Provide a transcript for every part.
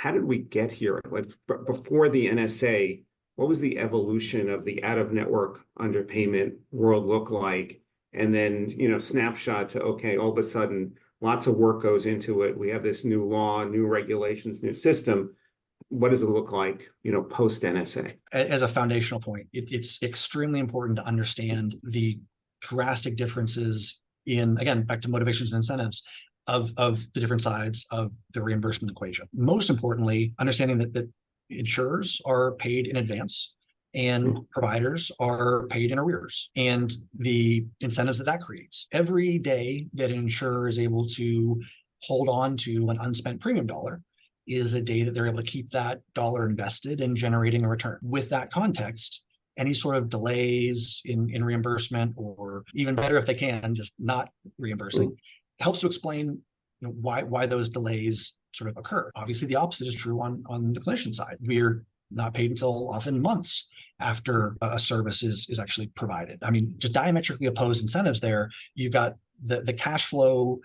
how did we get here? Like before the NSA, what was the evolution of the out-of-network underpayment world look like? And then, snapshot to, okay, all of a sudden, lots of work goes into it. We have this new law, new regulations, new system. What does it look like, post-NSA? As a foundational point, it's extremely important to understand the drastic differences in, again, back to motivations and incentives of the different sides of the reimbursement equation. Most importantly, understanding that insurers are paid in advance and providers are paid in arrears, and the incentives that creates. Every day that an insurer is able to hold on to an unspent premium dollar is a day that they're able to keep that dollar invested and generating a return. With that context, any sort of delays in reimbursement, or even better if they can, just not reimbursing, helps to explain why those delays sort of occur. Obviously, the opposite is true on the clinician side. We're not paid until often months after a service is actually provided. I mean, just diametrically opposed incentives there. You've got the cash flow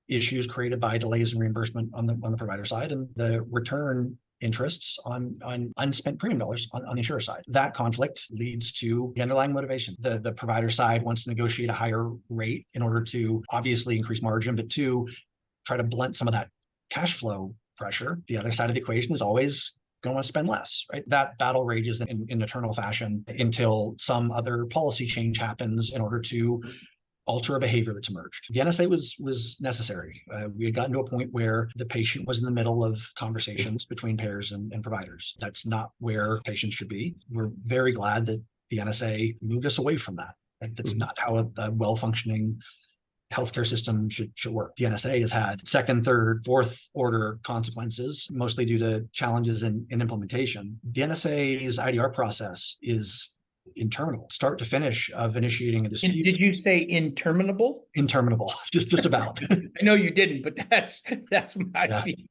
issues created by delays in reimbursement on the provider side, and the return interests on unspent premium dollars on the insurer side. That conflict leads to the underlying motivation. The provider side wants to negotiate a higher rate in order to obviously increase margin, but to try to blunt some of that cash flow pressure. The other side of the equation is always going to want to spend less, right? That battle rages in eternal fashion until some other policy change happens in order to alter a behavior that's emerged. The NSA was necessary. We had gotten to a point where the patient was in the middle of conversations between payers and providers. That's not where patients should be. We're very glad that the NSA moved us away from that. That's not how a well-functioning healthcare system should work. The NSA has had second, third, fourth order consequences, mostly due to challenges in implementation. The NSA's IDR process is interminable, start to finish, of initiating a dispute. Did you say interminable? Interminable, just about. I know you didn't, but that's my feeling.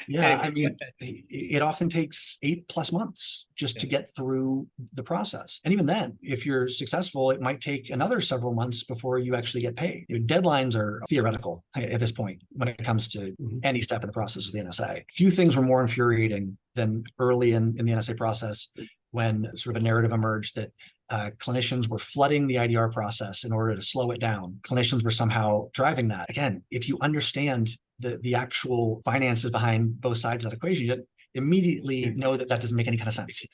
Yeah, I mean, it often takes 8+ months just to get through the process. And even then, if you're successful, it might take another several months before you actually get paid. Deadlines are theoretical at this point when it comes to any step in the process of the NSA. Few things were more infuriating than early in the NSA process, when sort of a narrative emerged that clinicians were flooding the IDR process in order to slow it down. Clinicians were somehow driving that. Again, if you understand the actual finances behind both sides of that equation, you immediately know that doesn't make any kind of sense.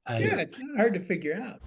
Yeah, it's not hard to figure out.